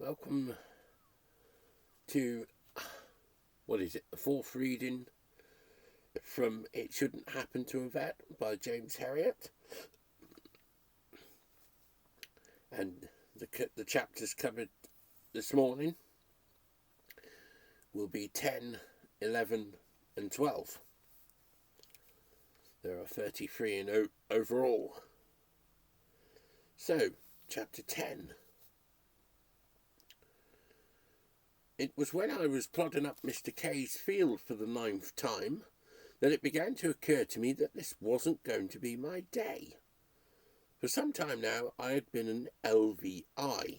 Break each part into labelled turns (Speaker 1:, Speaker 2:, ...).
Speaker 1: Welcome to, the fourth reading from It Shouldn't Happen to a Vet by James Herriot. And the chapters covered this morning will be 10, 11 and 12. There are 33 in overall. So, chapter 10. It was when I was plodding up Mr. K's field for the 9th time that it began to occur to me that this wasn't going to be my day. For some time now I had been an LVI,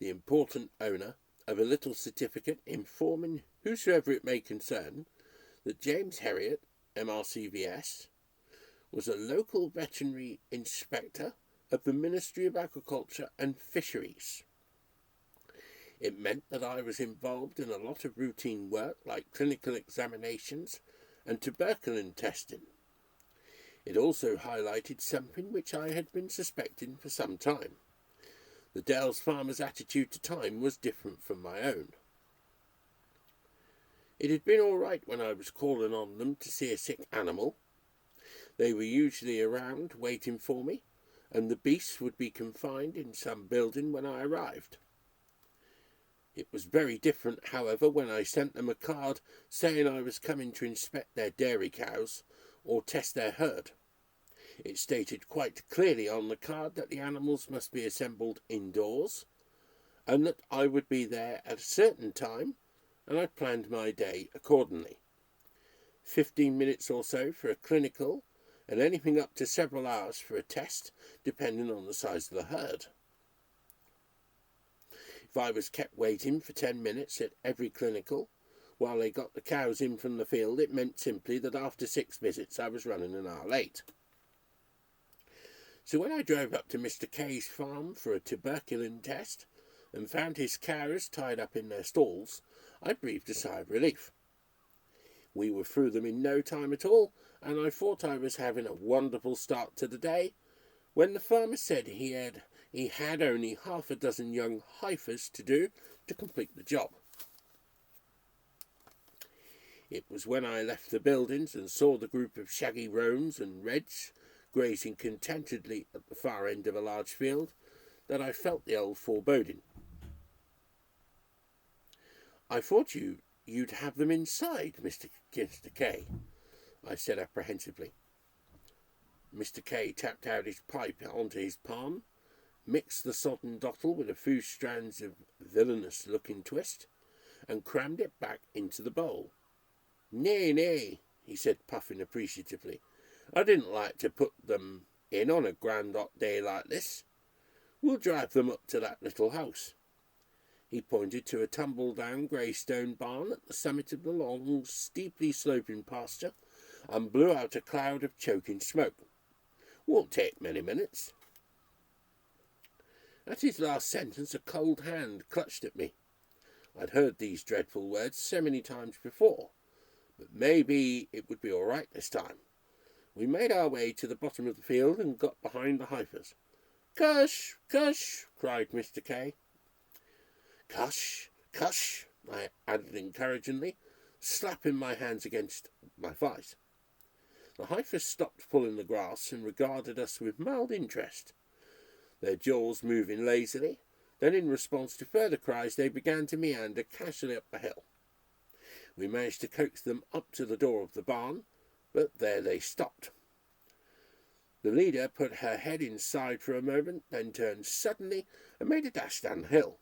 Speaker 1: the important owner of a little certificate informing whosoever it may concern that James Herriot, MRCVS, was a local veterinary inspector of the Ministry of Agriculture and Fisheries. It meant that I was involved in a lot of routine work like clinical examinations and tuberculin testing. It also highlighted something which I had been suspecting for some time. The Dales farmers' attitude to time was different from my own. It had been all right when I was calling on them to see a sick animal. They were usually around waiting for me, and the beasts would be confined in some building when I arrived. It was very different, however, when I sent them a card saying I was coming to inspect their dairy cows or test their herd. It stated quite clearly on the card that the animals must be assembled indoors and that I would be there at a certain time, and I planned my day accordingly. 15 minutes or so for a clinical and anything up to several hours for a test, depending on the size of the herd. If I was kept waiting for 10 minutes at every clinical while they got the cows in from the field, it meant simply that after 6 visits I was running an hour late. So when I drove up to Mr. K's farm for a tuberculin test and found his cows tied up in their stalls, I breathed a sigh of relief. We were through them in no time at all, and I thought I was having a wonderful start to the day, when the farmer said he had only half a dozen young heifers to do to complete the job. It was when I left the buildings and saw the group of shaggy roans and reds grazing contentedly at the far end of a large field that I felt the old foreboding. "I thought you'd have them inside, Mr. K," I said apprehensively. Mr. K tapped out his pipe onto his palm, mixed the sodden dottle with a few strands of villainous-looking twist, and crammed it back into the bowl. Nay, he said, puffing appreciatively. "I didn't like to put them in on a grand hot day like this. We'll drive them up to that little house." He pointed to a tumble-down grey stone barn at the summit of the long, steeply sloping pasture, and blew out a cloud of choking smoke. "Won't take many minutes." At his last sentence a cold hand clutched at me. I'd heard these dreadful words so many times before, but maybe it would be all right this time. We made our way to the bottom of the field and got behind the heifers. "Cush, cush!" cried Mr. K. "Cush, cush!" I added encouragingly, slapping my hands against my thighs. The heifers stopped pulling the grass and regarded us with mild interest, their jaws moving lazily. Then, in response to further cries, they began to meander casually up the hill. We managed to coax them up to the door of the barn, but there they stopped. The leader put her head inside for a moment, then turned suddenly and made a dash down the hill.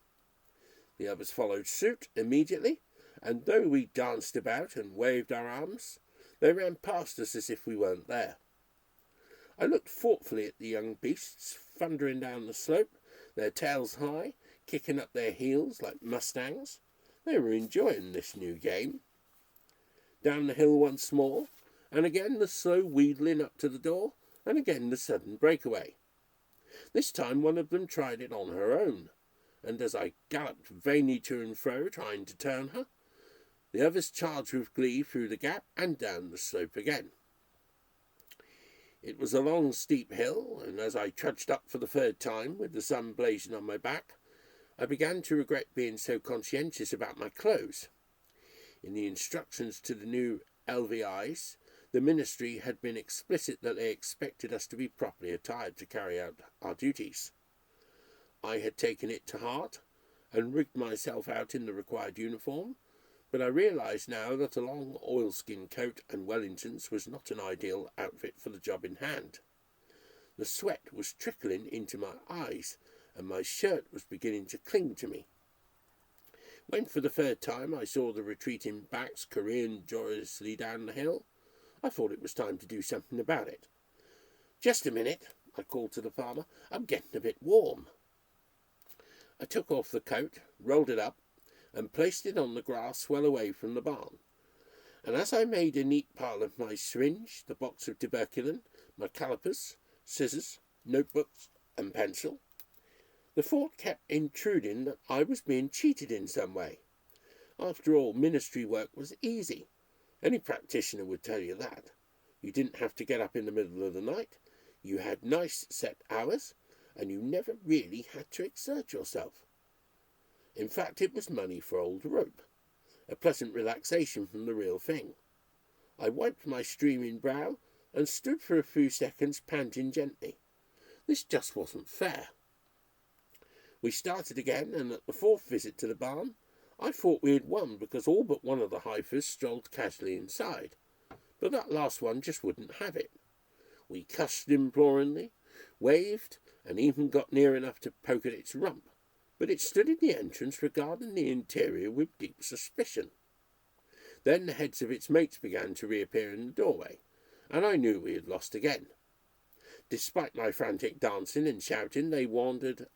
Speaker 1: The others followed suit immediately, and though we danced about and waved our arms, they ran past us as if we weren't there. I looked thoughtfully at the young beasts thundering down the slope, their tails high, kicking up their heels like mustangs. They were enjoying this new game. Down the hill once more, and again the slow wheedling up to the door, and again the sudden breakaway. This time one of them tried it on her own, and as I galloped vainly to and fro trying to turn her, the others charged with glee through the gap and down the slope again. It was a long, steep hill, and as I trudged up for the third time, with the sun blazing on my back, I began to regret being so conscientious about my clothes. In the instructions to the new LVIs, the ministry had been explicit that they expected us to be properly attired to carry out our duties. I had taken it to heart and rigged myself out in the required uniform, but I realised now that a long oilskin coat and Wellingtons was not an ideal outfit for the job in hand. The sweat was trickling into my eyes, and my shirt was beginning to cling to me. When for the third time I saw the retreating backs careering joyously down the hill, I thought it was time to do something about it. "Just a minute," I called to the farmer. "I'm getting a bit warm." I took off the coat, rolled it up, and placed it on the grass well away from the barn. And as I made a neat pile of my syringe, the box of tuberculin, my calipers, scissors, notebooks, and pencil, the thought kept intruding that I was being cheated in some way. After all, ministry work was easy. Any practitioner would tell you that. You didn't have to get up in the middle of the night, you had nice set hours, and you never really had to exert yourself. In fact, it was money for old rope, a pleasant relaxation from the real thing. I wiped my streaming brow and stood for a few seconds panting gently. This just wasn't fair. We started again, and at the fourth visit to the barn, I thought we had won because all but one of the heifers strolled casually inside. But that last one just wouldn't have it. We cussed imploringly, waved, and even got near enough to poke at its rump, but it stood in the entrance regarding the interior with deep suspicion. Then the heads of its mates began to reappear in the doorway, and I knew we had lost again. Despite my frantic dancing and shouting, they wandered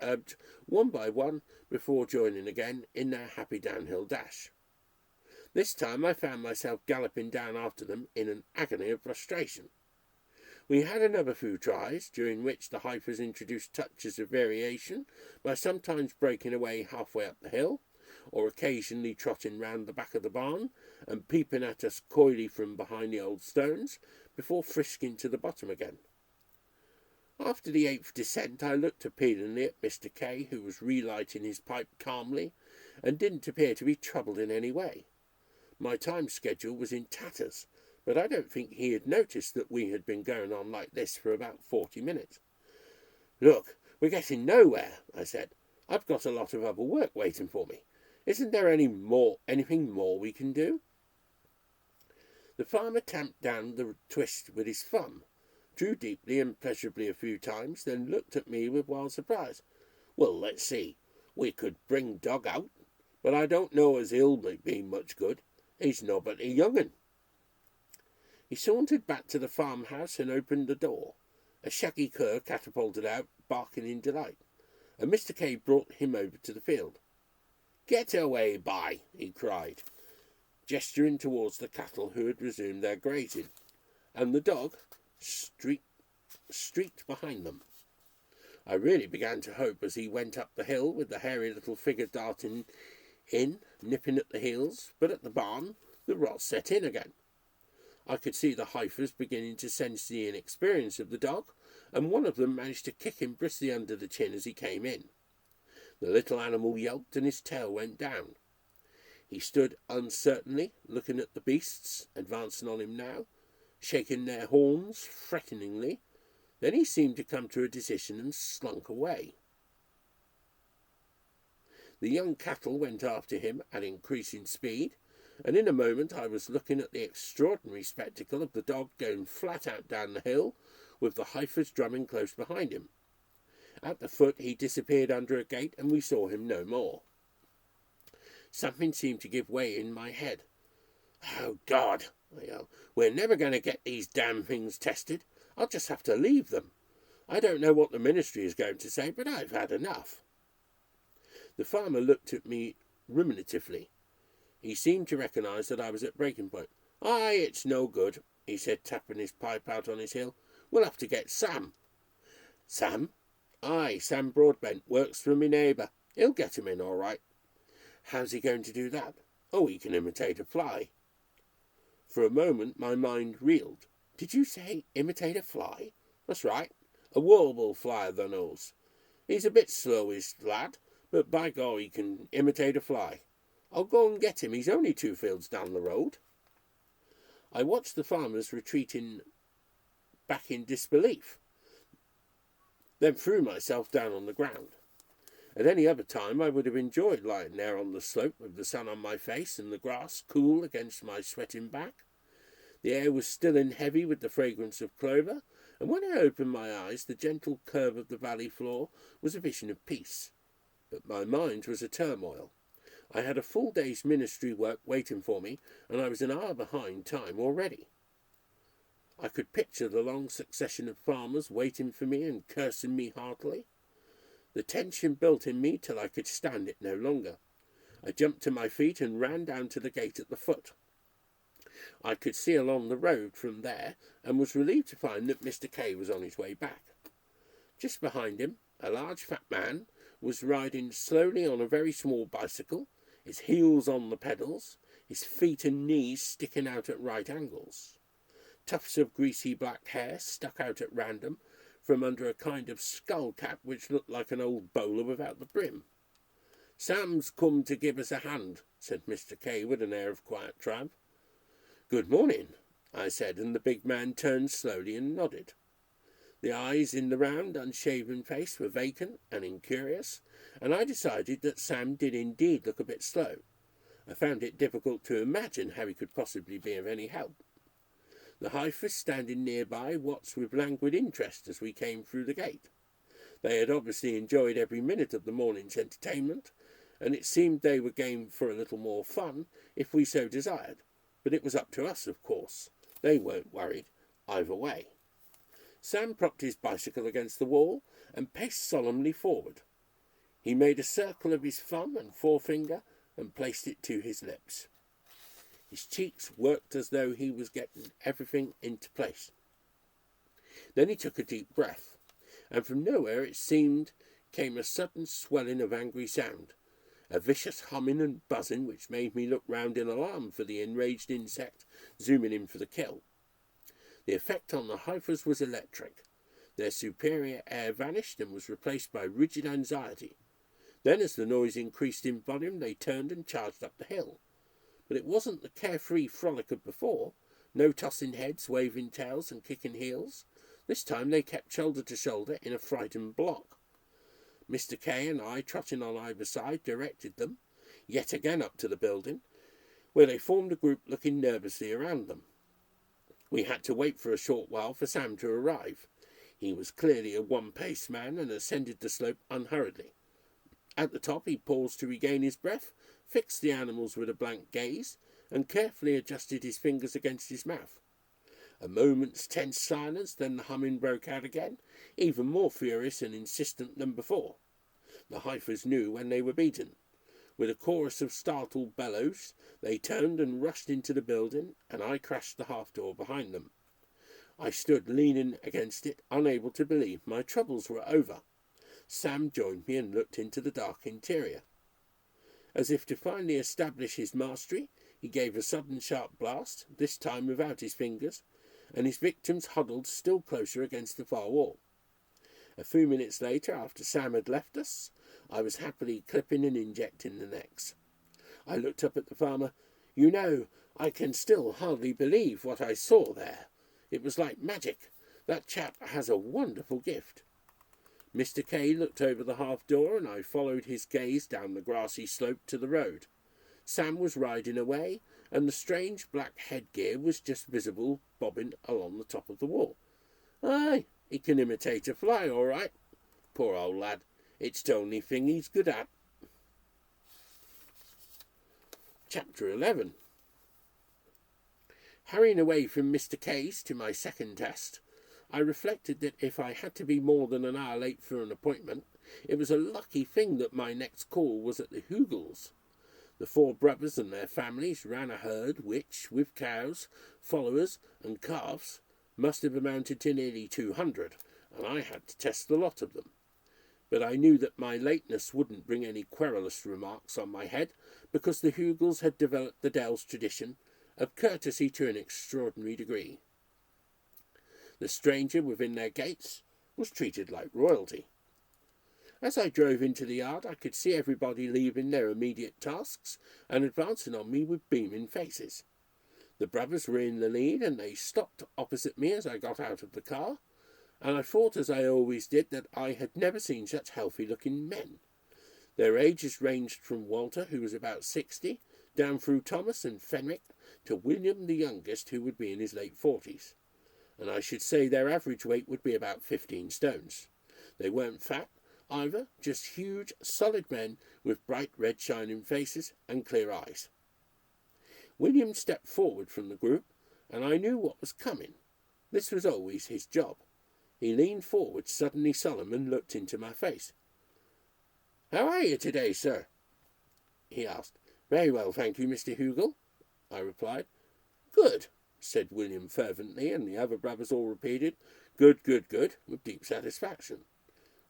Speaker 1: one by one before joining again in their happy downhill dash. This time I found myself galloping down after them in an agony of frustration. We had another few tries, during which the heifers introduced touches of variation by sometimes breaking away halfway up the hill, or occasionally trotting round the back of the barn and peeping at us coyly from behind the old stones, before frisking to the bottom again. After the 8th descent, I looked appealingly at Mr. K, who was relighting his pipe calmly, and didn't appear to be troubled in any way. My time schedule was in tatters, but I don't think he had noticed that we had been going on like this for about 40 minutes. "Look, we're getting nowhere," I said. "I've got a lot of other work waiting for me. Isn't there anything more we can do?" The farmer tamped down the twist with his thumb, drew deeply and pleasurably a few times, then looked at me with wild surprise. "Well, let's see. We could bring Dog out, but I don't know as he'll be much good. He's nobbut a young un." He sauntered back to the farmhouse and opened the door. A shaggy cur catapulted out, barking in delight, and Mr. K brought him over to the field. "Get away, by!" he cried, gesturing towards the cattle who had resumed their grazing, and the dog streaked behind them. I really began to hope, as he went up the hill with the hairy little figure darting in, nipping at the heels, but at the barn the rot set in again. I could see the heifers beginning to sense the inexperience of the dog, and one of them managed to kick him briskly under the chin as he came in. The little animal yelped and his tail went down. He stood uncertainly, looking at the beasts advancing on him now, shaking their horns threateningly. Then he seemed to come to a decision and slunk away. The young cattle went after him at increasing speed, and in a moment I was looking at the extraordinary spectacle of the dog going flat out down the hill, with the heifers drumming close behind him. At the foot he disappeared under a gate, and we saw him no more. Something seemed to give way in my head. "Oh, God!" I yelled. "We're never going to get these damn things tested. I'll just have to leave them. I don't know what the ministry is going to say, but I've had enough." The farmer looked at me ruminatively. He seemed to recognise that I was at breaking point. "Aye, it's no good," he said, tapping his pipe out on his heel. "We'll have to get Sam." "Sam?" "Aye, Sam Broadbent works for me neighbour. He'll get him in all right." "How's he going to do that?" "Oh, he can imitate a fly." For a moment my mind reeled. "Did you say imitate a fly?" "That's right. A warble fly, thou knows. He's a bit slow, his lad, but by God he can imitate a fly. I'll go and get him, he's only 2 fields down the road. I watched the farmers retreating back in disbelief, then threw myself down on the ground. At any other time I would have enjoyed lying there on the slope with the sun on my face and the grass cool against my sweating back. The air was still and heavy with the fragrance of clover, and when I opened my eyes the gentle curve of the valley floor was a vision of peace. But my mind was a turmoil. I had a full day's ministry work waiting for me, and I was an hour behind time already. I could picture the long succession of farmers waiting for me and cursing me heartily. The tension built in me till I could stand it no longer. I jumped to my feet and ran down to the gate at the foot. I could see along the road from there, and was relieved to find that Mr. K was on his way back. Just behind him, a large fat man was riding slowly on a very small bicycle, his heels on the pedals, his feet and knees sticking out at right angles. Tufts of greasy black hair stuck out at random from under a kind of skull cap which looked like an old bowler without the brim. "Sam's come to give us a hand," said Mr. K with an air of quiet triumph. "Good morning," I said, and the big man turned slowly and nodded. The eyes in the round, unshaven face were vacant and incurious, and I decided that Sam did indeed look a bit slow. I found it difficult to imagine how he could possibly be of any help. The Heifers standing nearby watched with languid interest as we came through the gate. They had obviously enjoyed every minute of the morning's entertainment, and it seemed they were game for a little more fun if we so desired, but it was up to us, of course. They weren't worried either way. Sam propped his bicycle against the wall and paced solemnly forward. He made a circle of his thumb and forefinger and placed it to his lips. His cheeks worked as though he was getting everything into place. Then he took a deep breath, and from nowhere it seemed came a sudden swelling of angry sound, a vicious humming and buzzing which made me look round in alarm for the enraged insect zooming in for the kill. The effect on the Heifers was electric. Their superior air vanished and was replaced by rigid anxiety. Then, as the noise increased in volume, they turned and charged up the hill. But it wasn't the carefree frolic of before, no tossing heads, waving tails and kicking heels. This time they kept shoulder to shoulder in a frightened block. Mr. K and I, trotting on either side, directed them, yet again up to the building, where they formed a group looking nervously around them. We had to wait for a short while for Sam to arrive. He was clearly a one-pace man and ascended the slope unhurriedly. At the top he paused to regain his breath, fixed the animals with a blank gaze, and carefully adjusted his fingers against his mouth. A moment's tense silence, then the humming broke out again, even more furious and insistent than before. The Heifers knew when they were beaten. With a chorus of startled bellows, they turned and rushed into the building, and I crashed the half-door behind them. I stood leaning against it, unable to believe my troubles were over. Sam joined me and looked into the dark interior. As if to finally establish his mastery, he gave a sudden sharp blast, this time without his fingers, and his victims huddled still closer against the far wall. A few minutes later, after Sam had left us, I was happily clipping and injecting the necks. I looked up at the farmer. "You know, I can still hardly believe what I saw there. It was like magic. That chap has a wonderful gift." Mr. K looked over the half-door, and I followed his gaze down the grassy slope to the road. Sam was riding away, and the strange black headgear was just visible bobbing along the top of the wall. "Aye, he can imitate a fly, all right. Poor old lad. It's the only thing he's good at." Chapter 11. Hurrying away from Mr. K's to my second test, I reflected that if I had to be more than an hour late for an appointment, it was a lucky thing that my next call was at the Hugels. The 4 brothers and their families ran a herd which, with cows, followers, and calves, must have amounted to nearly 200, and I had to test the lot of them. But I knew that my lateness wouldn't bring any querulous remarks on my head, because the Hugels had developed the Dell's tradition of courtesy to an extraordinary degree. The stranger within their gates was treated like royalty. As I drove into the yard, I could see everybody leaving their immediate tasks and advancing on me with beaming faces. The brothers were in the lead, and they stopped opposite me as I got out of the car, and I thought, as I always did, that I had never seen such healthy-looking men. Their ages ranged from Walter, who was about 60, down through Thomas and Fenwick, to William the youngest, who would be in his late 40s. And I should say their average weight would be about 15 stones. They weren't fat either, just huge, solid men with bright red shining faces and clear eyes. William stepped forward from the group, and I knew what was coming. This was always his job. He leaned forward, suddenly solemn, and looked into my face. "How are you today, sir?" he asked. "Very well, thank you, Mr. Hugel," I replied. "Good," said William fervently, and the other brothers all repeated, "Good, good, good," with deep satisfaction.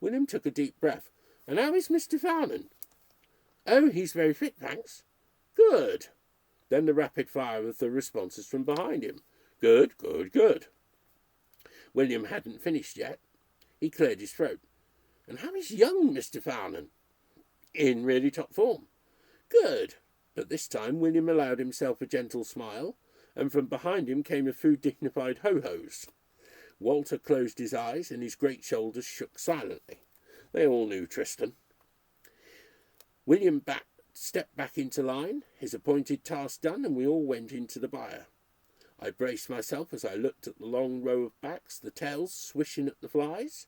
Speaker 1: William took a deep breath. "And how is Mr. Farnan?" "Oh, he's very fit, thanks." "Good." Then the rapid fire of the responses from behind him. "Good, good, good." William hadn't finished yet. He cleared his throat. "And how is young Mr. Farnan?" "In really top form." "Good." But this time William allowed himself a gentle smile, and from behind him came a few dignified ho-hos. Walter closed his eyes, and his great shoulders shook silently. They all knew Tristan. William stepped back into line, his appointed task done, and we all went into the byre. I braced myself as I looked at the long row of backs, the tails swishing at the flies.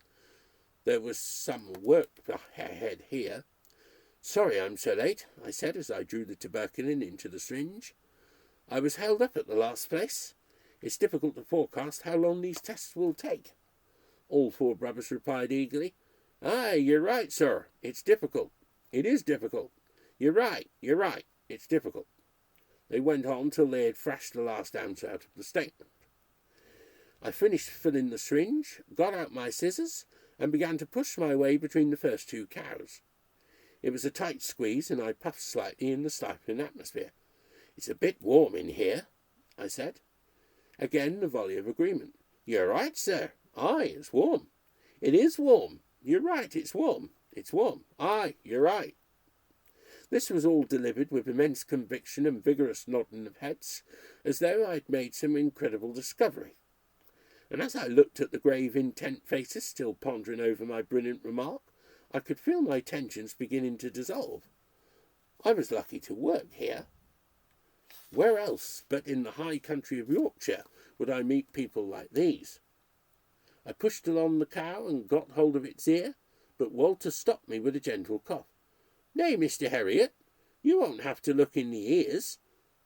Speaker 1: There was some work ahead here. "Sorry I'm so late," I said as I drew the tuberculin into the syringe. "I was held up at the last place. It's difficult to forecast how long these tests will take." All four brothers replied eagerly, "Aye, you're right, sir. It's difficult. It is difficult. You're right, it's difficult." They went on till they had thrashed the last ounce out of the statement. I finished filling the syringe, got out my scissors, and began to push my way between the first two cows. It was a tight squeeze, and I puffed slightly in the stifling atmosphere. "It's a bit warm in here," I said. Again the volley of agreement. "You're right, sir. Aye, it's warm. It is warm. You're right, it's warm. It's warm. Aye, you're right." This was all delivered with immense conviction and vigorous nodding of heads, as though I had made some incredible discovery. And as I looked at the grave, intent faces still pondering over my brilliant remark, I could feel my tensions beginning to dissolve. I was lucky to work here. Where else but in the high country of Yorkshire would I meet people like these? I pushed along the cow and got hold of its ear, but Walter stopped me with a gentle cough. "Nay, Mr. Herriot, you won't have to look in the ears.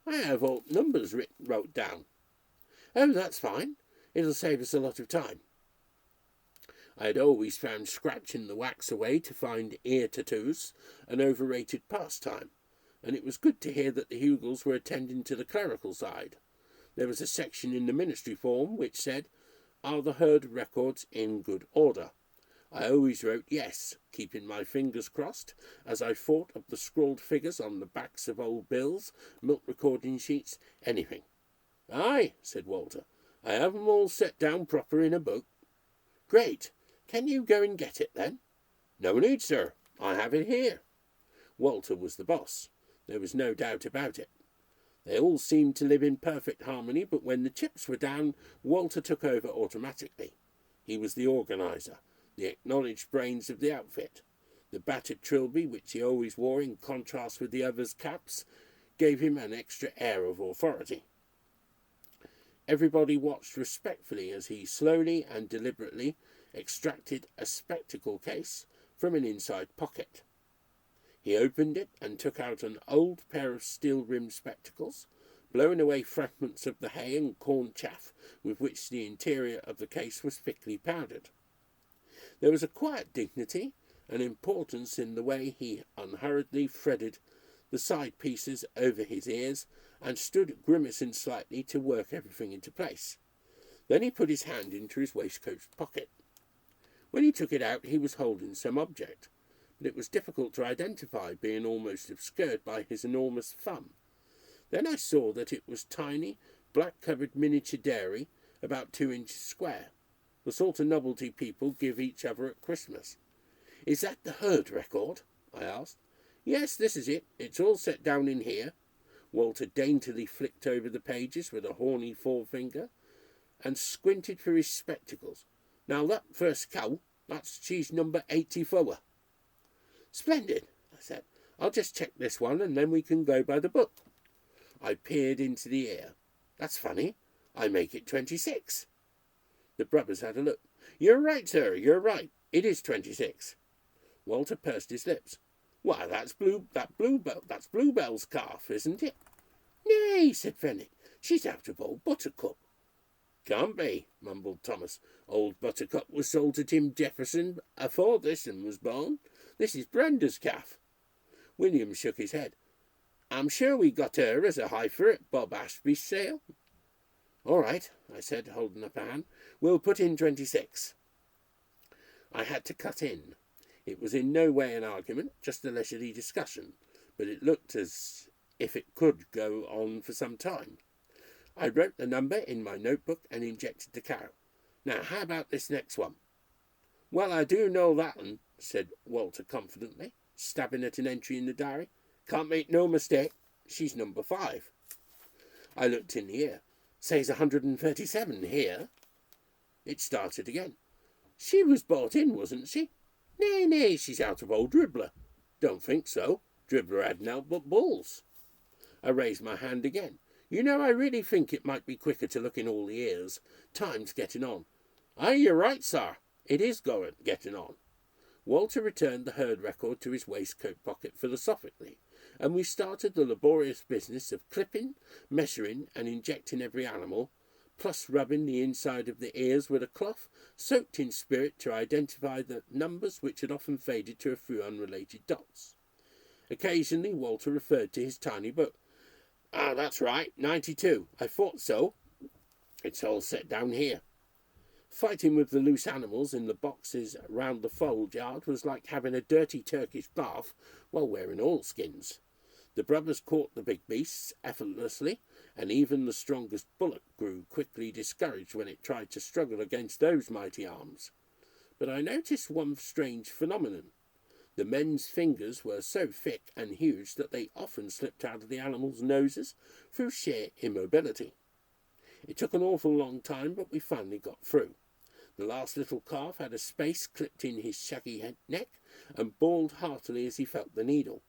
Speaker 1: I have all numbers wrote down." "Oh, that's fine. It'll save us a lot of time." I had always found scratching the wax away to find ear tattoos an overrated pastime, and it was good to hear that the Hugels were attending to the clerical side. There was a section in the ministry form which said, "Are the herd records in good order?" I always wrote yes, keeping my fingers crossed as I thought of the scrawled figures on the backs of old bills, milk recording sheets, anything. "Aye," said Walter, "I have 'em all set down proper in a book." "Great. Can you go and get it then?" "No need, sir. I have it here." Walter was the boss. There was no doubt about it. They all seemed to live in perfect harmony, but when the chips were down, Walter took over automatically. He was the organiser, the acknowledged brains of the outfit. The battered trilby, which he always wore in contrast with the others' caps, gave him an extra air of authority. Everybody watched respectfully as he slowly and deliberately extracted a spectacle case from an inside pocket. He opened it and took out an old pair of steel-rimmed spectacles, blowing away fragments of the hay and corn chaff with which the interior of the case was thickly powdered. There was a quiet dignity and importance in the way he unhurriedly threaded the side pieces over his ears and stood grimacing slightly to work everything into place. Then he put his hand into his waistcoat pocket. When he took it out, he was holding some object, but it was difficult to identify, being almost obscured by his enormous thumb. Then I saw that it was tiny, black-covered miniature dairy, about 2 inches square, the sort of novelty people give each other at Christmas. "Is that the herd record?" I asked. "Yes, this is it. It's all set down in here." Walter daintily flicked over the pages with a horny forefinger and squinted through his spectacles. "Now that first cow, she's number 84. "Splendid," I said. "I'll just check this one and then we can go by the book." I peered into the ear. "That's funny. I make it 26. The brothers had a look. "You're right, sir, you're right. It is 26. Walter pursed his lips. "Why, that's Bluebell's calf, isn't it?" "Nay," said Fenwick. "She's out of old Buttercup." "Can't be," mumbled Thomas. "Old Buttercup was sold to Tim Jefferson afore this one was born. This is Brenda's calf." William shook his head. "I'm sure we got her as a heifer at Bob Ashby's sale." "All right," I said, holding up a hand. "We'll put in 26. I had to cut in. It was in no way an argument, just a leisurely discussion, but it looked as if it could go on for some time. I wrote the number in my notebook and injected the cow. "Now, how about this next one?" "Well, I do know that one," said Walter confidently, stabbing at an entry in the diary. "Can't make no mistake. She's number 5. I looked in the ear. "Says 137 here." It started again. "She was bought in, wasn't she?" Nay, she's out of old Dribbler." "Don't think so. Dribbler had naught but bulls." I raised my hand again. "You know, I really think it might be quicker to look in all the ears. Time's getting on." "Aye, you're right, sir. It is getting on." Walter returned the herd record to his waistcoat pocket philosophically, and we started the laborious business of clipping, measuring, and injecting every animal, plus rubbing the inside of the ears with a cloth soaked in spirit to identify the numbers which had often faded to a few unrelated dots. Occasionally Walter referred to his tiny book. "Ah, that's right, 92. I thought so. It's all set down here." Fighting with the loose animals in the boxes round the fold yard was like having a dirty Turkish bath while wearing oilskins. The brothers caught the big beasts effortlessly, and even the strongest bullock grew quickly discouraged when it tried to struggle against those mighty arms. But I noticed one strange phenomenon. The men's fingers were so thick and huge that they often slipped out of the animals' noses through sheer immobility. It took an awful long time, but we finally got through. The last little calf had a space clipped in his shaggy neck and bawled heartily as he felt the needle.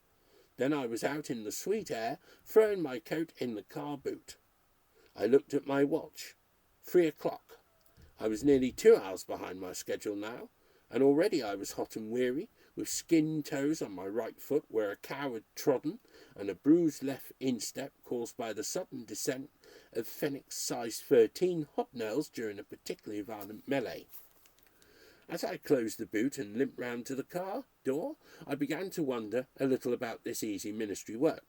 Speaker 1: Then I was out in the sweet air, throwing my coat in the car boot. I looked at my watch. 3 o'clock. I was nearly 2 hours behind my schedule now, and already I was hot and weary, with skinned toes on my right foot where a cow had trodden, and a bruised left instep caused by the sudden descent of Fenwick's size 13 hobnails during a particularly violent melee. As I closed the boot and limped round to the car door, I began to wonder a little about this easy ministry work.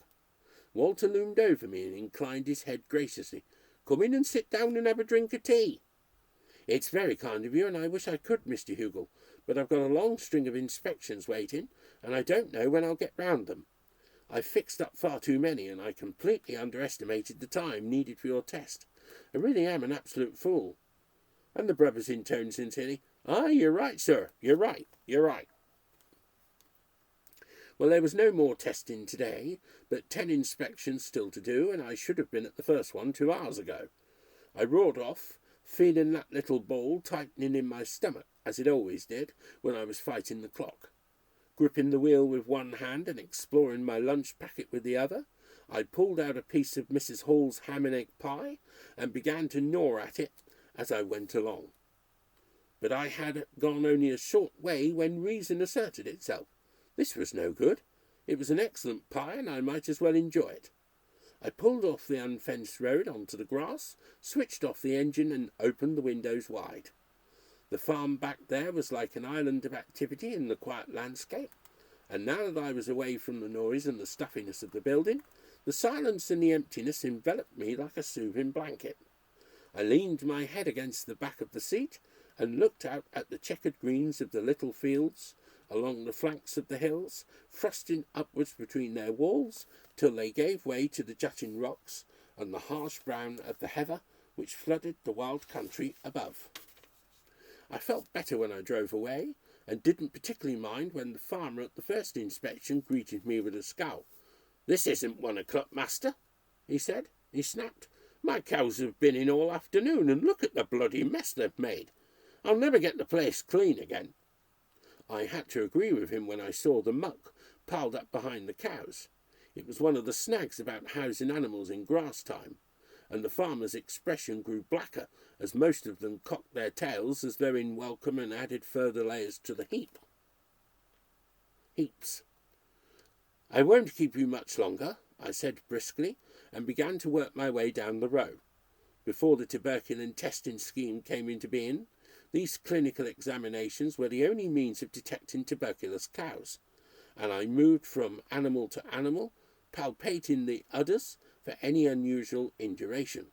Speaker 1: Walter loomed over me and inclined his head graciously. "Come in and sit down and have a drink of tea." "It's very kind of you, and I wish I could, Mr. Hugel, but I've got a long string of inspections waiting, and I don't know when I'll get round them. I've fixed up far too many, and I completely underestimated the time needed for your test. I really am an absolute fool." And the brothers intoned sincerely, "Aye, you're right, sir. You're right. Well, there was no more testing today, but 10 inspections still to do, and I should have been at the first one 2 hours ago. I roared off, feeling that little ball tightening in my stomach, as it always did when I was fighting the clock. Gripping the wheel with one hand and exploring my lunch packet with the other, I pulled out a piece of Mrs. Hall's ham and egg pie and began to gnaw at it as I went along. But I had gone only a short way when reason asserted itself. This was no good. It was an excellent pie, and I might as well enjoy it. I pulled off the unfenced road onto the grass, switched off the engine, and opened the windows wide. The farm back there was like an island of activity in the quiet landscape, and now that I was away from the noise and the stuffiness of the building, the silence and the emptiness enveloped me like a soothing blanket. I leaned my head against the back of the seat and looked out at the checkered greens of the little fields along the flanks of the hills, thrusting upwards between their walls till they gave way to the jutting rocks and the harsh brown of the heather which flooded the wild country above. I felt better when I drove away, and didn't particularly mind when the farmer at the first inspection greeted me with a scowl. "This isn't 1 o'clock, master," he said. He snapped. "My cows have been in all afternoon, and look at the bloody mess they've made. I'll never get the place clean again." I had to agree with him when I saw the muck piled up behind the cows. It was one of the snags about housing animals in grass time, and the farmer's expression grew blacker as most of them cocked their tails as though in welcome and added further layers to the heaps. "I won't keep you much longer," I said briskly, and began to work my way down the row. Before the tuberculin testing scheme came into being, these clinical examinations were the only means of detecting tuberculous cows, and I moved from animal to animal, palpating the udders for any unusual induration.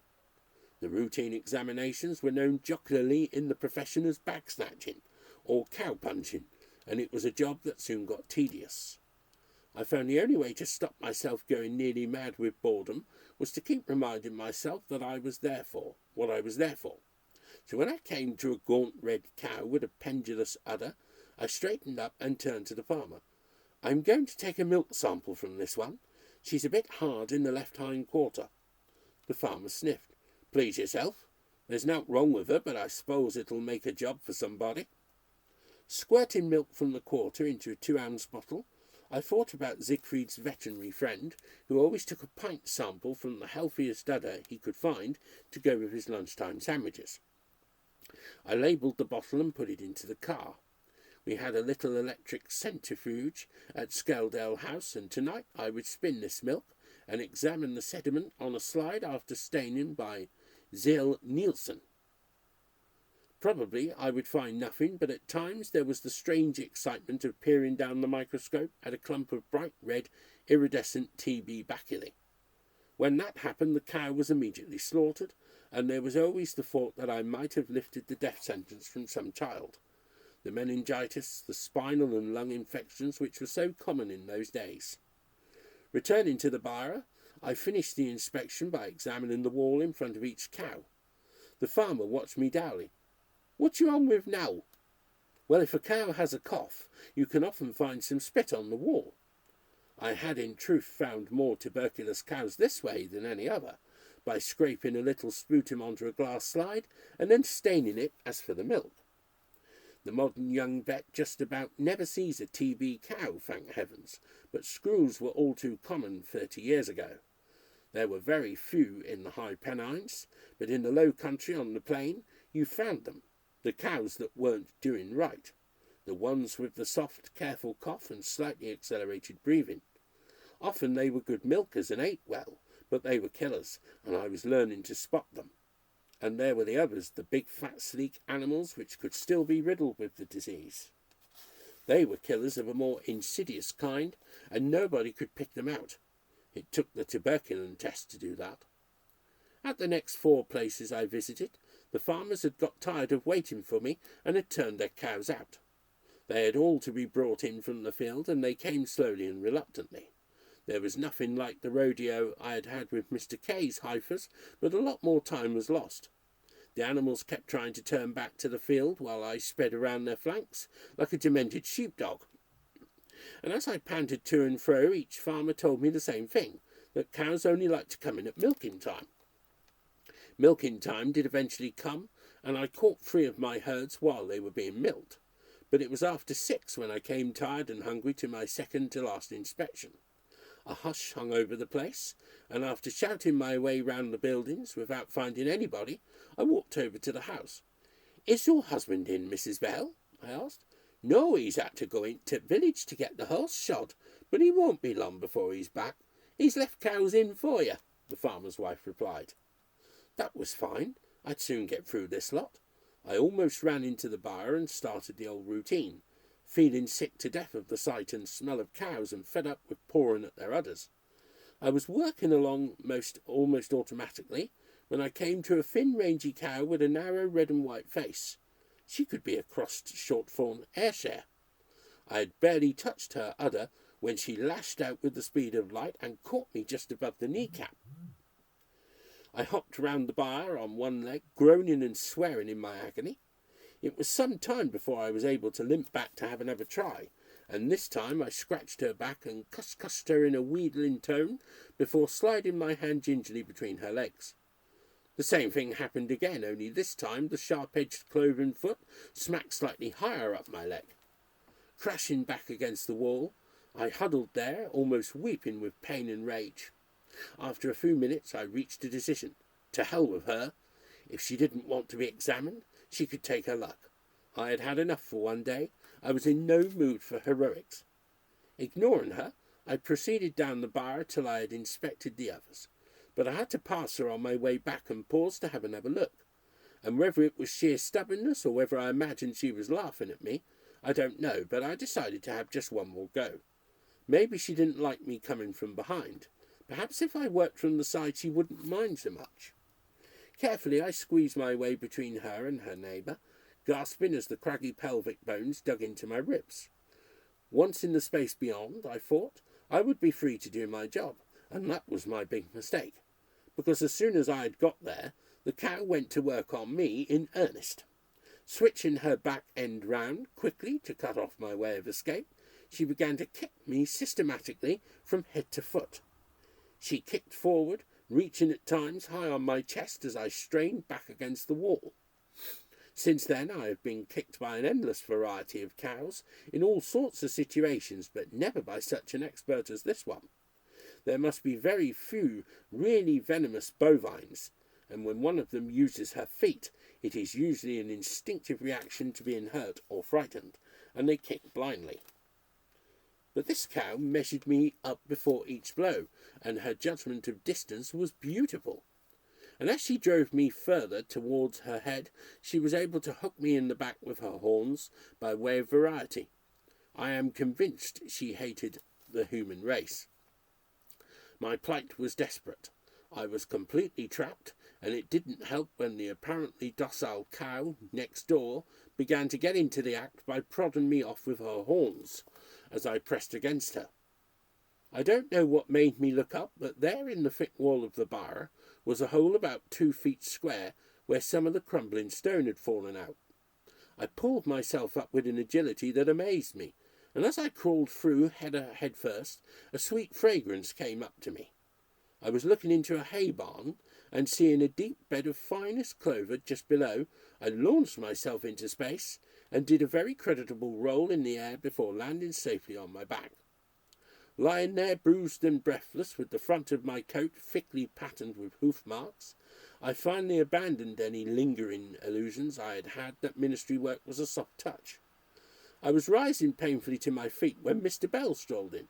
Speaker 1: The routine examinations were known jocularly in the profession as bag snatching or cow punching, and it was a job that soon got tedious. I found the only way to stop myself going nearly mad with boredom was to keep reminding myself that I was there for what I was there for. So when I came to a gaunt red cow with a pendulous udder, I straightened up and turned to the farmer. "I'm going to take a milk sample from this one. She's a bit hard in the left hind quarter." The farmer sniffed. "Please yourself. There's naught wrong with her, but I suppose it'll make a job for somebody." Squirting milk from the quarter into a 2-ounce bottle, I thought about Siegfried's veterinary friend, who always took a pint sample from the healthiest udder he could find to go with his lunchtime sandwiches. I labelled the bottle and put it into the car. We had a little electric centrifuge at Skeldale House, and tonight I would spin this milk and examine the sediment on a slide after staining by Zell Nielsen. Probably I would find nothing, but at times there was the strange excitement of peering down the microscope at a clump of bright red, iridescent TB bacilli. When that happened, the cow was immediately slaughtered, and there was always the thought that I might have lifted the death sentence from some child. The meningitis, the spinal and lung infections which were so common in those days. Returning to the byre, I finished the inspection by examining the wall in front of each cow. The farmer watched me dourly. "What you on with now?" "Well, if a cow has a cough, you can often find some spit on the wall." I had in truth found more tuberculous cows this way than any other, by scraping a little sputum onto a glass slide and then staining it as for the milk. The modern young vet just about never sees a TB cow, thank heavens, but screws were all too common 30 years ago. There were very few in the high Pennines, but in the low country on the plain you found them, the cows that weren't doing right, the ones with the soft, careful cough and slightly accelerated breathing. Often they were good milkers and ate well, but they were killers, and I was learning to spot them. And there were the others, the big, fat, sleek animals which could still be riddled with the disease. They were killers of a more insidious kind, and nobody could pick them out. It took the tuberculin test to do that. At the next 4 places I visited, the farmers had got tired of waiting for me and had turned their cows out. They had all to be brought in from the field, and they came slowly and reluctantly. There was nothing like the rodeo I had had with Mr. K's heifers, but a lot more time was lost. The animals kept trying to turn back to the field while I sped around their flanks like a demented sheepdog. And as I panted to and fro, each farmer told me the same thing, that cows only like to come in at milking time. Milking time did eventually come, and I caught 3 of my herds while they were being milked, but it was after 6 when I came tired and hungry to my second to last inspection. A hush hung over the place, and after shouting my way round the buildings without finding anybody, I walked over to the house. "Is your husband in, Mrs. Bell?" I asked. "No, he's had to go into the village to get the horse shod, but he won't be long before he's back. He's left cows in for you," the farmer's wife replied. That was fine. I'd soon get through this lot. I almost ran into the byre and started the old routine, feeling sick to death of the sight and smell of cows and fed up with pawing at their udders. I was working along almost automatically when I came to a thin, rangy cow with a narrow red and white face. She could be a crossed short-fawn Ayrshire. I had barely touched her udder when she lashed out with the speed of light and caught me just above the kneecap. I hopped round the byre on one leg, groaning and swearing in my agony. It was some time before I was able to limp back to have another try, and this time I scratched her back and cussed her in a wheedling tone before sliding my hand gingerly between her legs. The same thing happened again, only this time the sharp-edged cloven foot smacked slightly higher up my leg. Crashing back against the wall, I huddled there, almost weeping with pain and rage. After a few minutes I reached a decision. To hell with her. If she didn't want to be examined, she could take her luck. I had had enough for one day. I was in no mood for heroics. Ignoring her, I proceeded down the bar till I had inspected the others. But I had to pass her on my way back and pause to have another look. And whether it was sheer stubbornness or whether I imagined she was laughing at me, I don't know, but I decided to have just one more go. Maybe she didn't like me coming from behind. Perhaps if I worked from the side she wouldn't mind so much. Carefully I squeezed my way between her and her neighbour, gasping as the craggy pelvic bones dug into my ribs. Once in the space beyond, I thought, I would be free to do my job, and that was my big mistake, because as soon as I had got there, the cow went to work on me in earnest. Switching her back end round quickly to cut off my way of escape, she began to kick me systematically from head to foot. She kicked forward, reaching at times high on my chest as I strained back against the wall. Since then I have been kicked by an endless variety of cows in all sorts of situations, but never by such an expert as this one. There must be very few really venomous bovines, and when one of them uses her feet, it is usually an instinctive reaction to being hurt or frightened, and they kick blindly. But this cow measured me up before each blow, and her judgment of distance was beautiful. And as she drove me further towards her head, she was able to hook me in the back with her horns by way of variety. I am convinced she hated the human race. My plight was desperate. I was completely trapped, and it didn't help when the apparently docile cow next door began to get into the act by prodding me off with her horns as I pressed against her. I don't know what made me look up, but there in the thick wall of the bar was a hole about 2 feet square where some of the crumbling stone had fallen out. I pulled myself up with an agility that amazed me, and as I crawled through head first, a sweet fragrance came up to me. I was looking into a hay barn, and seeing a deep bed of finest clover just below, I launched myself into space and did a very creditable roll in the air before landing safely on my back. Lying there bruised and breathless, with the front of my coat thickly patterned with hoof marks, I finally abandoned any lingering illusions I had had that ministry work was a soft touch. I was rising painfully to my feet when Mr. Bell strolled in.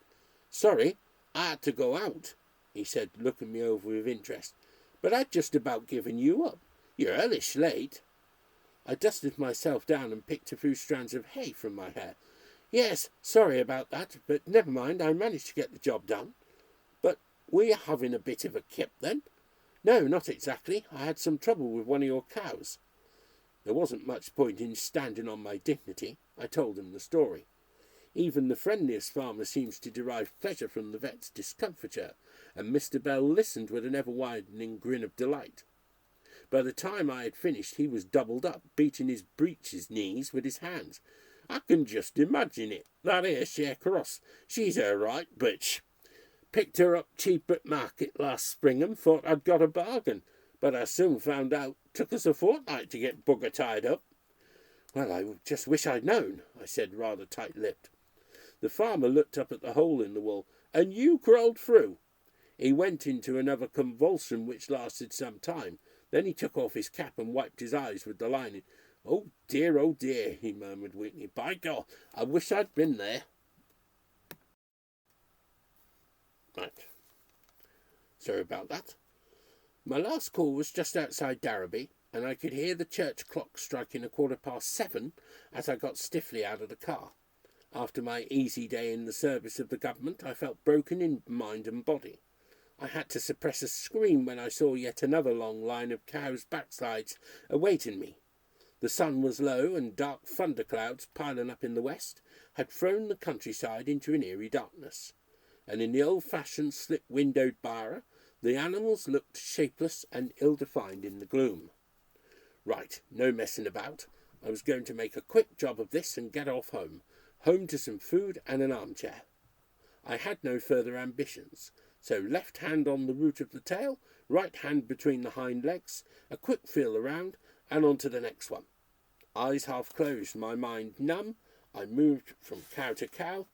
Speaker 1: "Sorry, I had to go out," he said, looking me over with interest, "but I'd just about given you up. You're hellish late." I dusted myself down and picked a few strands of hay from my hair. "Yes, sorry about that, but never mind, I managed to get the job done." "But were you having a bit of a kip then?" "No, not exactly. I had some trouble with one of your cows." There wasn't much point in standing on my dignity. I told him the story. Even the friendliest farmer seems to derive pleasure from the vet's discomfiture, and Mr. Bell listened with an ever-widening grin of delight. By the time I had finished, he was doubled up, beating his breeches knees with his hands. "I can just imagine it. That 'ere Sharecross, she's a right bitch. Picked her up cheap at market last spring and thought I'd got a bargain, but I soon found out took us a fortnight to get bugger tied up." "Well, I just wish I'd known," I said, rather tight-lipped. The farmer looked up at the hole in the wall. "And you crawled through?" He went into another convulsion which lasted some time. Then he took off his cap and wiped his eyes with the lining. Oh dear, he murmured weakly. "By God, I wish I'd been there." Right. Sorry about that. My last call was just outside Darrowby, and I could hear the church clock striking 7:15 as I got stiffly out of the car. After my easy day in the service of the government, I felt broken in mind and body. I had to suppress a scream when I saw yet another long line of cows' backsides awaiting me. The sun was low, and dark thunderclouds, piling up in the west, had thrown the countryside into an eerie darkness. And in the old-fashioned slip-windowed bar, the animals looked shapeless and ill-defined in the gloom. Right, no messing about. I was going to make a quick job of this and get off home to some food and an armchair. I had no further ambitions, so left hand on the root of the tail, right hand between the hind legs, a quick feel around, and on to the next one. Eyes half closed, my mind numb, I moved from cow to cow,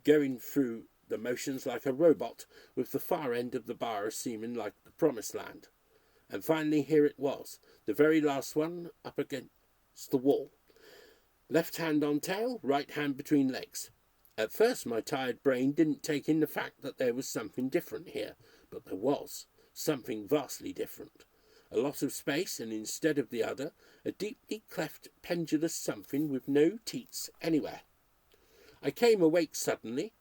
Speaker 1: going through the motions like a robot, with the far end of the bar seeming like the promised land. And finally here it was, the very last one, up against the wall. Left hand on tail, right hand between legs. At first my tired brain didn't take in the fact that there was something different here, but there was, something vastly different. A lot of space, and instead of the udder, a deeply cleft pendulous something with no teats anywhere. I came awake suddenly,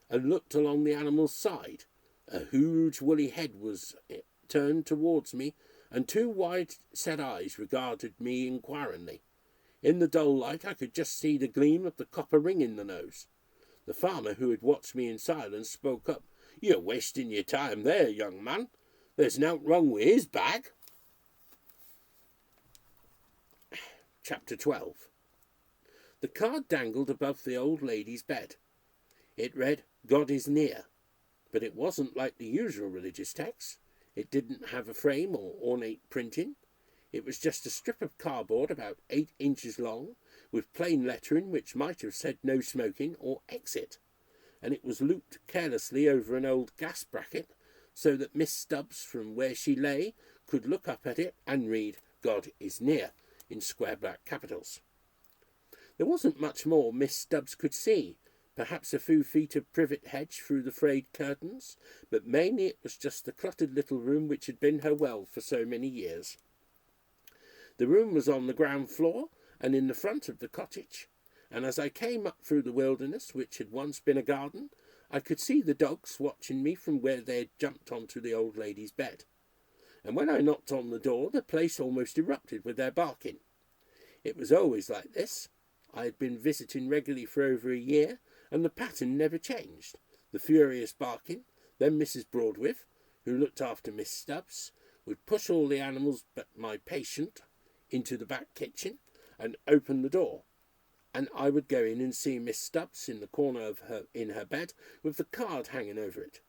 Speaker 1: and looked along the animal's side. A huge woolly head was turned towards me, and two wide-set eyes regarded me inquiringly. In the dull light I could just see the gleam of the copper ring in the nose. The farmer, who had watched me in silence, spoke up. "You're wasting your time there, young man. There's nowt wrong with his bag." Chapter 12. The card dangled above the old lady's bed. It read, "God is near," but it wasn't like the usual religious text. It didn't have a frame or ornate printing. It was just a strip of cardboard about 8 inches long, with plain lettering which might have said "no smoking" or "exit," and it was looped carelessly over an old gas bracket, so that Miss Stubbs, from where she lay, could look up at it and read "God is near" in square black capitals. There wasn't much more Miss Stubbs could see, perhaps a few feet of privet hedge through the frayed curtains, but mainly it was just the cluttered little room which had been her well for so many years. The room was on the ground floor and in the front of the cottage, and as I came up through the wilderness, which had once been a garden, I could see the dogs watching me from where they had jumped onto the old lady's bed. And when I knocked on the door, the place almost erupted with their barking. It was always like this. I had been visiting regularly for over a year, and the pattern never changed. The furious barking, then Mrs. Broadwith, who looked after Miss Stubbs, would push all the animals but my patient into the back kitchen and open the door, and I would go in and see Miss Stubbs in the corner of her bed with the card hanging over it.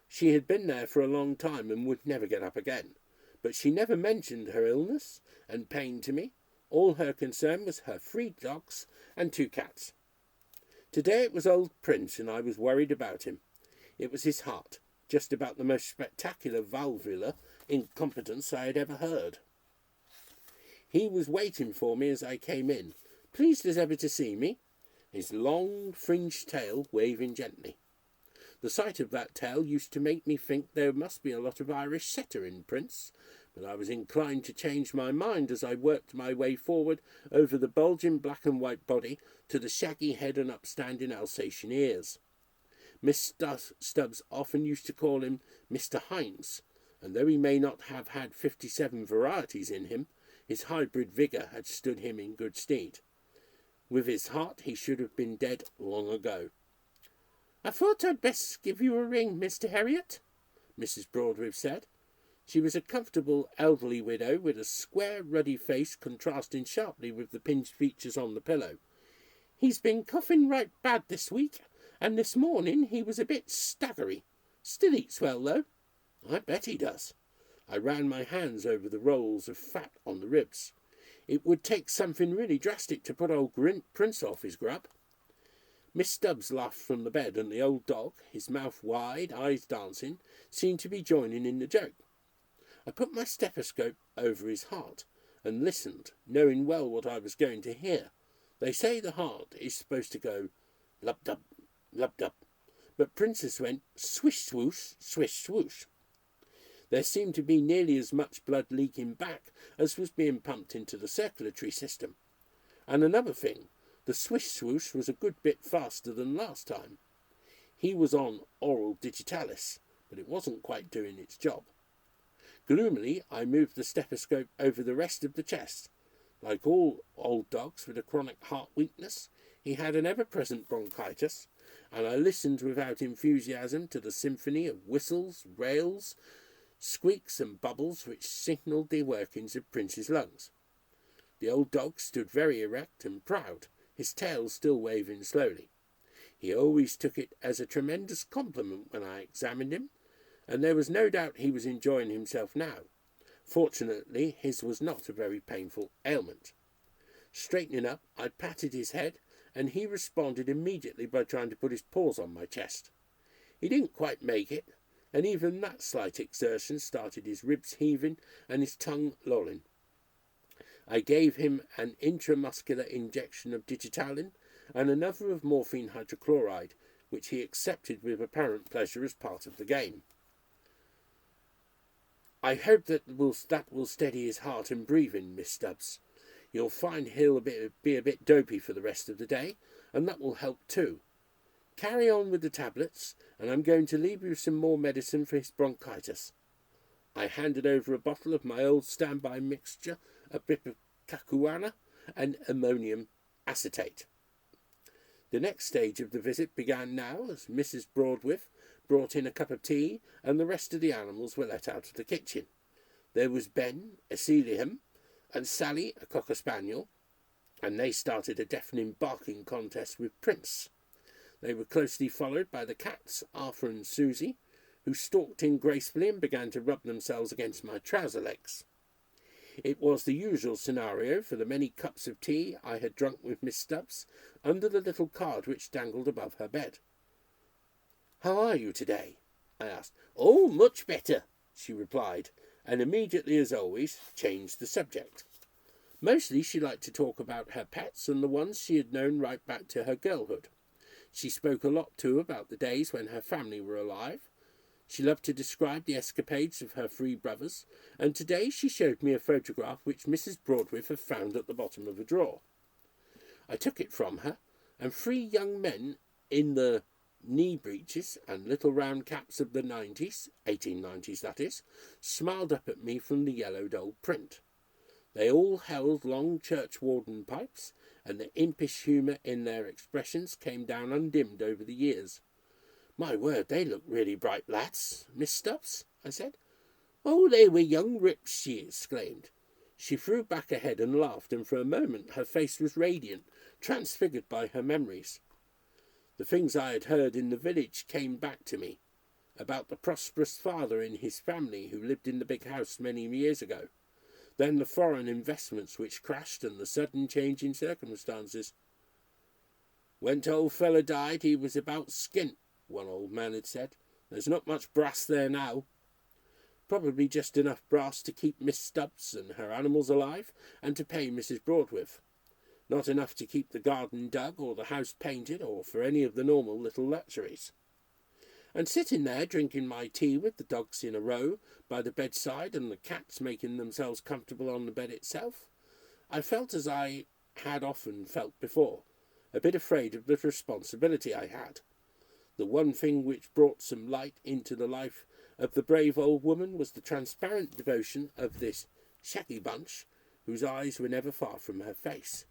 Speaker 1: She had been there for a long time and would never get up again, but she never mentioned her illness and pain to me. All her concern was her 3 dogs and 2 cats. Today it was old Prince, and I was worried about him. It was his heart, just about the most spectacular valvular incompetence I had ever heard. He was waiting for me as I came in, pleased as ever to see me, his long fringed tail waving gently. The sight of that tail used to make me think there must be a lot of Irish setter in Prince, but I was inclined to change my mind as I worked my way forward over the bulging black and white body to the shaggy head and upstanding Alsatian ears. Miss Stubbs often used to call him Mr. Heinz, and though he may not have had 57 varieties in him, his hybrid vigour had stood him in good stead. With his heart he should have been dead long ago. "I thought I'd best give you a ring, Mr. Herriot," Mrs. Broadwith said. She was a comfortable elderly widow with a square ruddy face contrasting sharply with the pinched features on the pillow. "He's been coughing right bad this week, and this morning he was a bit staggery. Still eats well, though." "I bet he does." I ran my hands over the rolls of fat on the ribs. It would take something really drastic to put old Prince off his grub. Miss Stubbs laughed from the bed, and the old dog, his mouth wide, eyes dancing, seemed to be joining in the joke. I put my stethoscope over his heart and listened, knowing well what I was going to hear. They say the heart is supposed to go lub-dub, lub-dub, but Princess went swish-swoosh, swish-swoosh. There seemed to be nearly as much blood leaking back as was being pumped into the circulatory system. And another thing, the swish-swoosh was a good bit faster than last time. He was on oral digitalis, but it wasn't quite doing its job. Gloomily, I moved the stethoscope over the rest of the chest. Like all old dogs with a chronic heart weakness, he had an ever-present bronchitis, and I listened without enthusiasm to the symphony of whistles, rails, squeaks and bubbles which signalled the workings of Prince's lungs. The old dog stood very erect and proud, his tail still waving slowly. He always took it as a tremendous compliment when I examined him, and there was no doubt he was enjoying himself now. Fortunately, his was not a very painful ailment. Straightening up, I patted his head, and he responded immediately by trying to put his paws on my chest. He didn't quite make it, and even that slight exertion started his ribs heaving and his tongue lolling. I gave him an intramuscular injection of digitalin and another of morphine hydrochloride, which he accepted with apparent pleasure as part of the game. I hope that will steady his heart and breathing, Miss Stubbs. You'll find he'll be a bit dopey for the rest of the day, and that will help too. Carry on with the tablets, and I'm going to leave you some more medicine for his bronchitis. I handed over a bottle of my old standby mixture of ipecacuanha and ammonium acetate. The next stage of the visit began now, as Mrs. Broadwith brought in a cup of tea, and the rest of the animals were let out of the kitchen. There was Ben, a Sealyham, and Sally, a cocker spaniel, and they started a deafening barking contest with Prince. They were closely followed by the cats, Arthur and Susie, who stalked in gracefully and began to rub themselves against my trouser legs. It was the usual scenario for the many cups of tea I had drunk with Miss Stubbs under the little card which dangled above her bed. "How are you today?" I asked. "Oh, much better," she replied, and immediately, as always, changed the subject. Mostly she liked to talk about her pets and the ones she had known right back to her girlhood. She spoke a lot, too, about the days when her family were alive. She loved to describe the escapades of her 3 brothers, and today she showed me a photograph which Mrs. Broadwith had found at the bottom of a drawer. I took it from her, and 3 young men in the knee breeches and little round caps of the 90s, 1890s that is, smiled up at me from the yellowed old print. They all held long churchwarden pipes, and the impish humour in their expressions came down undimmed over the years. "My word, they look really bright lads, Miss Stubbs," I said. "Oh, they were young rips," she exclaimed. She threw back her head and laughed, and for a moment her face was radiant, transfigured by her memories. The things I had heard in the village came back to me, about the prosperous father and his family who lived in the big house many years ago, then the foreign investments which crashed and the sudden change in circumstances. "When old fella died he was about skint," one old man had said. "There's not much brass there now." Probably just enough brass to keep Miss Stubbs and her animals alive and to pay Mrs. Broadwith. Not enough to keep the garden dug or the house painted or for any of the normal little luxuries. And sitting there drinking my tea with the dogs in a row by the bedside and the cats making themselves comfortable on the bed itself, I felt as I had often felt before, a bit afraid of the responsibility I had. The one thing which brought some light into the life of the brave old woman was the transparent devotion of this shaggy bunch, whose eyes were never far from her face.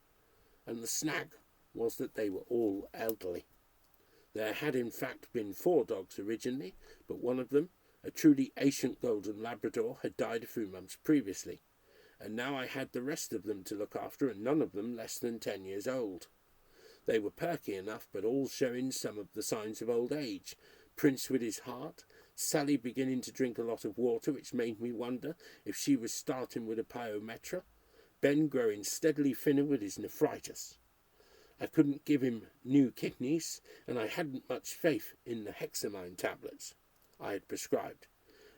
Speaker 1: And the snag was that they were all elderly. There had in fact been 4 dogs originally, but one of them, a truly ancient golden Labrador, had died a few months previously, and now I had the rest of them to look after, and none of them less than 10 years old. They were perky enough, but all showing some of the signs of old age. Prince with his heart, Sally beginning to drink a lot of water, which made me wonder if she was starting with a pyometra, Ben growing steadily thinner with his nephritis. I couldn't give him new kidneys, and I hadn't much faith in the hexamine tablets I had prescribed.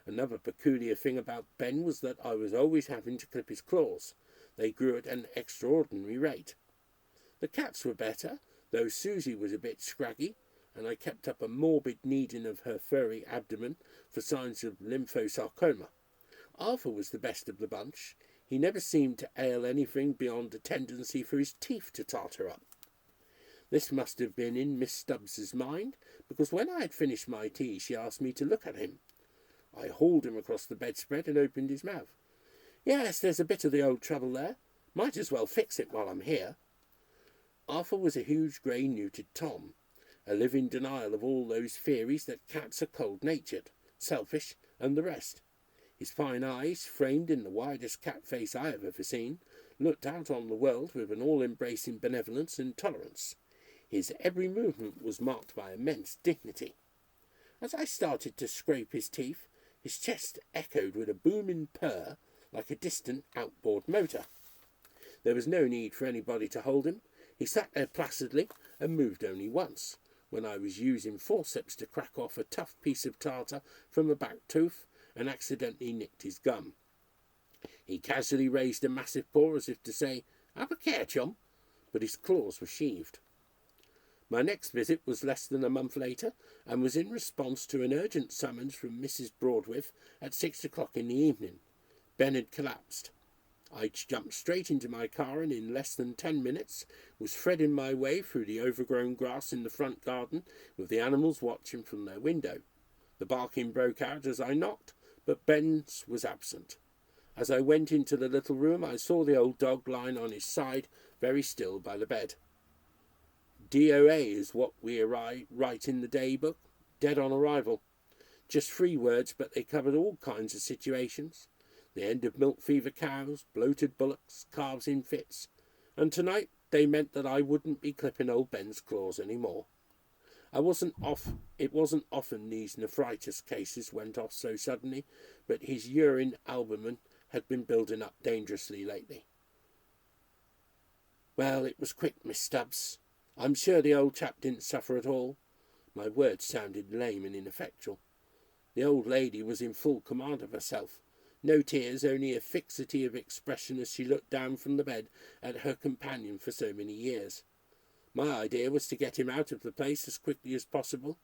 Speaker 1: Another peculiar thing about Ben was that I was always having to clip his claws. They grew at an extraordinary rate. The cats were better, though Susie was a bit scraggy, and I kept up a morbid kneading of her furry abdomen for signs of lymphosarcoma. Arthur was the best of the bunch. He never seemed to ail anything beyond a tendency for his teeth to tartar up. This must have been in Miss Stubbs's mind, because when I had finished my tea she asked me to look at him. I hauled him across the bedspread and opened his mouth. "Yes, there's a bit of the old trouble there. Might as well fix it while I'm here." Arthur was a huge grey neutered Tom, a living denial of all those theories that cats are cold-natured, selfish, and the rest. His fine eyes, framed in the widest cat face I have ever seen, looked out on the world with an all-embracing benevolence and tolerance. His every movement was marked by immense dignity. As I started to scrape his teeth, his chest echoed with a booming purr like a distant outboard motor. There was no need for anybody to hold him. He sat there placidly and moved only once, when I was using forceps to crack off a tough piece of tartar from a back tooth and accidentally nicked his gum. He casually raised a massive paw as if to say, "Have a care, chum," but his claws were sheathed. My next visit was less than a month later, and was in response to an urgent summons from Mrs. Broadwith at 6 o'clock in the evening. Ben had collapsed. I jumped straight into my car and in less than 10 minutes was threading my way through the overgrown grass in the front garden with the animals watching from their window. The barking broke out as I knocked, but Ben's was absent. As I went into the little room, I saw the old dog lying on his side, very still by the bed. DOA is what we write in the day book, dead on arrival. Just 3 words, but they covered all kinds of situations. The end of milk fever cows, bloated bullocks, calves in fits. And tonight they meant that I wouldn't be clipping old Ben's claws any more. It wasn't often these nephritis cases went off so suddenly, but his urine albumin had been building up dangerously lately. Well, it was quick, Miss Stubbs. I'm sure the old chap didn't suffer at all. My words sounded lame and ineffectual. The old lady was in full command of herself. No tears, only a fixity of expression as she looked down from the bed at her companion for so many years. My idea was to get him out of the place as quickly as possible,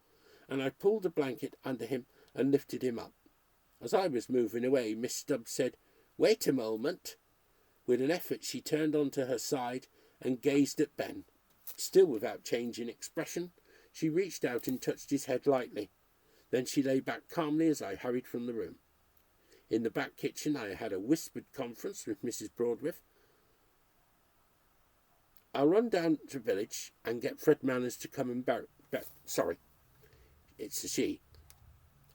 Speaker 1: and I pulled a blanket under him and lifted him up. As I was moving away, Miss Stubbs said, "Wait a moment." With an effort she turned onto her side and gazed at Ben. Still without change in expression, she reached out and touched his head lightly. Then she lay back calmly as I hurried from the room. In the back kitchen I had a whispered conference with Mrs. Broadwith. "I'll run down to the village and get Fred Manners to come and sorry, it's a she.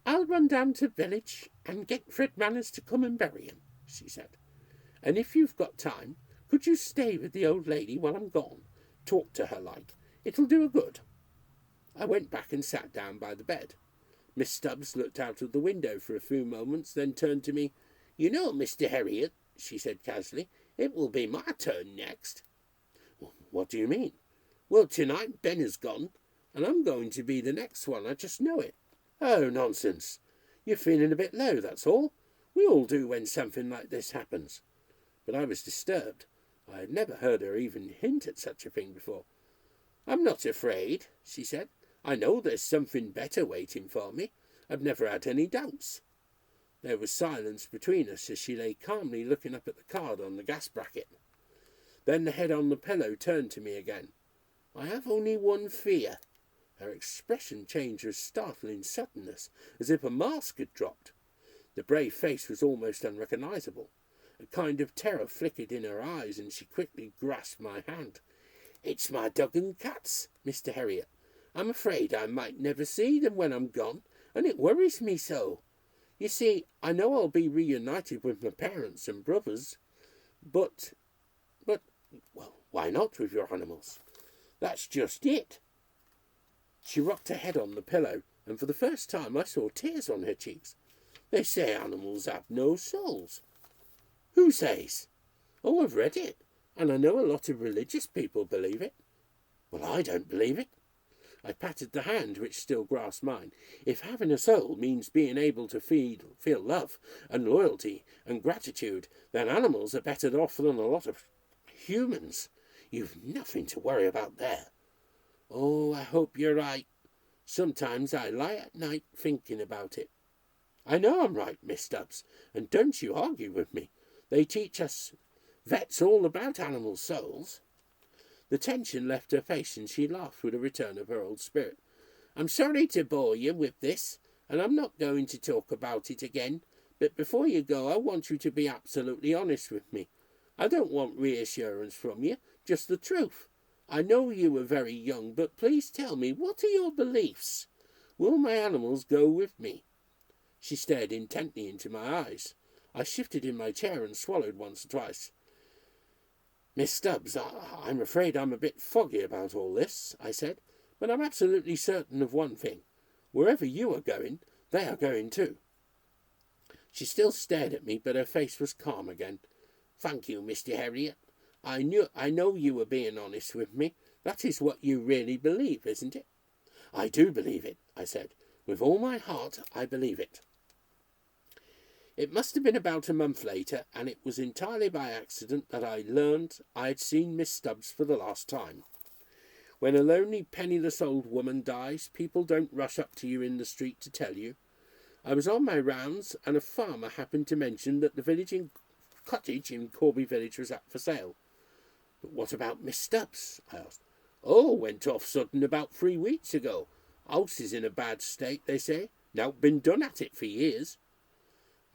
Speaker 1: "I'll run down to the village and get Fred Manners to come and bury him," she said. "And if you've got time, could you stay with the old lady while I'm gone? Talk to her like. It'll do her good." I went back and sat down by the bed. Miss Stubbs looked out of the window for a few moments, then turned to me. "You know, Mr. Herriot," she said casually, "it will be my turn next." "What do you mean?" "Well, tonight Ben has gone, and I'm going to be the next one. I just know it." "Oh, nonsense. You're feeling a bit low, that's all. We all do when something like this happens." But I was disturbed. I had never heard her even hint at such a thing before. "I'm not afraid," she said. "I know there's something better waiting for me. I've never had any doubts." There was silence between us as she lay calmly looking up at the card on the gas bracket. Then the head on the pillow turned to me again. "I have only one fear." Her expression changed with startling suddenness, as if a mask had dropped. The brave face was almost unrecognisable. A kind of terror flickered in her eyes, and she quickly grasped my hand. "It's my dog and cats, Mr. Herriot. I'm afraid I might never see them when I'm gone, and it worries me so. You see, I know I'll be reunited with my parents and brothers, but, well, why not with your animals? That's just it." She rocked her head on the pillow, and for the first time I saw tears on her cheeks. "They say animals have no souls." "Who says?" "Oh, I've read it, and I know a lot of religious people believe it." "Well, I don't believe it." I patted the hand which still grasped mine. "If having a soul means being able to feel love and loyalty and gratitude, then animals are better off than a lot of humans. You've nothing to worry about there." "Oh, I hope you're right. Sometimes I lie at night thinking about it." "I know I'm right, Miss Stubbs, and don't you argue with me. They teach us vets all about animal souls." The tension left her face, and she laughed with a return of her old spirit. "I'm sorry to bore you with this, and I'm not going to talk about it again, but before you go I want you to be absolutely honest with me. I don't want reassurance from you, just the truth. I know you were very young, but please tell me, what are your beliefs? Will my animals go with me?" She stared intently into my eyes. I shifted in my chair and swallowed once or twice. Miss Stubbs, I'm afraid I'm a bit foggy about all this, I said, but I'm absolutely certain of one thing. Wherever you are going, they are going too. She still stared at me, but her face was calm again. Thank you, Mr. Herriot. I know you were being honest with me. That is what you really believe, isn't it? I do believe it, I said. With all my heart, I believe it. It must have been about a month later, and it was entirely by accident that I learned I had seen Miss Stubbs for the last time. When a lonely, penniless old woman dies, people don't rush up to you in the street to tell you. I was on my rounds, and a farmer happened to mention that the cottage in Corby village was up for sale. But what about Miss Stubbs? I asked. Oh, went off sudden about 3 weeks ago. House is in a bad state, they say. Now been done at it for years.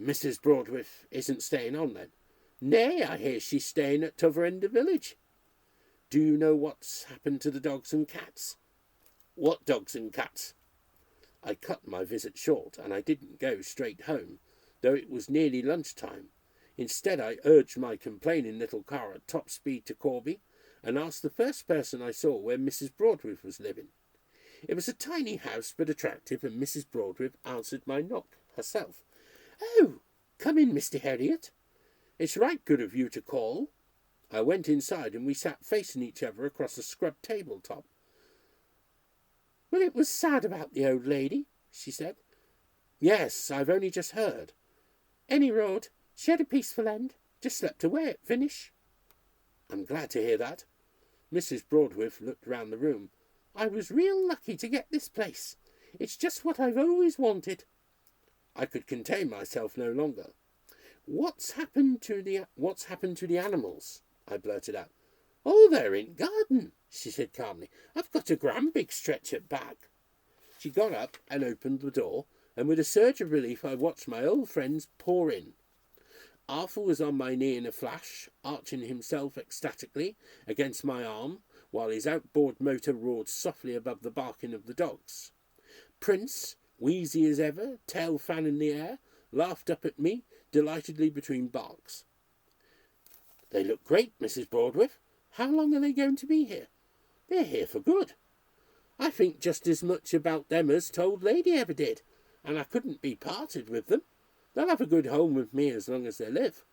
Speaker 1: Mrs. Broadwith isn't staying on then? Nay, I hear she's staying at t'other end of the village. Do you know what's happened to the dogs and cats? What dogs and cats? I cut my visit short, and I didn't go straight home, though it was nearly lunchtime. Instead, I urged my complaining little car at top speed to Corby, and asked the first person I saw where Mrs. Broadwith was living. It was a tiny house, but attractive, and Mrs. Broadwith answered my knock herself. Oh, come in, Mr. Herriot. It's right good of you to call. I went inside, and we sat facing each other across a scrub tabletop. Well, it was sad about the old lady, she said. Yes, I've only just heard. Any road, she had a peaceful end, just slept away at finish. I'm glad to hear that. Mrs. Broadwith looked round the room. I was real lucky to get this place. It's just what I've always wanted. I could contain myself no longer. What's happened to the animals? I blurted out. Oh, they're in garden, she said calmly. I've got a grand big stretcher back. She got up and opened the door, and with a surge of relief I watched my old friends pour in. Arthur was on my knee in a flash, arching himself ecstatically against my arm, while his outboard motor roared softly above the barking of the dogs. Prince, wheezy as ever, tail fan in the air, laughed up at me, delightedly between barks. They look great, Mrs. Broadwith. How long are they going to be here? They're here for good. I think just as much about them as t'old lady ever did, and I couldn't be parted with them. They'll have a good home with me as long as they live.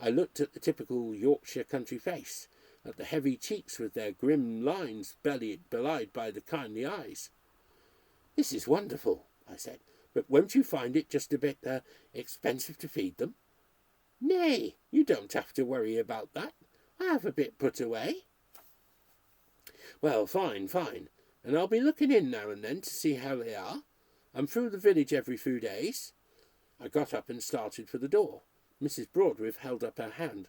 Speaker 1: I looked at the typical Yorkshire country face, at the heavy cheeks with their grim lines belied by the kindly eyes. This is wonderful, I said, but won't you find it just a bit expensive to feed them? Nay, you don't have to worry about that. I have a bit put away. Well, fine, and I'll be looking in now and then to see how they are. I'm through the village every few days. I got up and started for the door. Mrs. Broadwith held up her hand.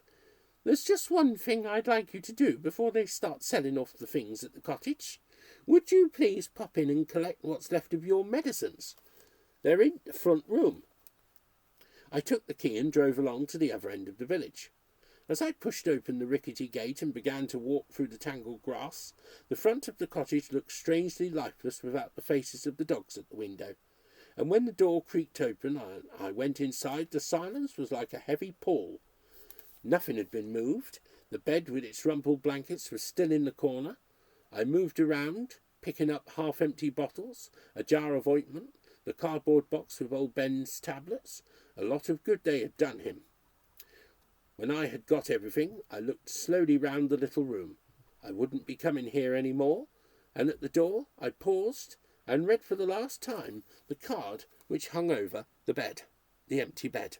Speaker 1: There's just one thing I'd like you to do before they start selling off the things at the cottage. Would you please pop in and collect what's left of your medicines? They're in the front room. I took the key and drove along to the other end of the village. As I pushed open the rickety gate and began to walk through the tangled grass, the front of the cottage looked strangely lifeless without the faces of the dogs at the window. And when the door creaked open and I went inside, the silence was like a heavy pall. Nothing had been moved. The bed with its rumpled blankets was still in the corner. I moved around, picking up half-empty bottles, a jar of ointment, the cardboard box with old Ben's tablets. A lot of good they had done him. When I had got everything, I looked slowly round the little room. I wouldn't be coming here any more, and at the door I paused and read for the last time the card which hung over the bed, the empty bed.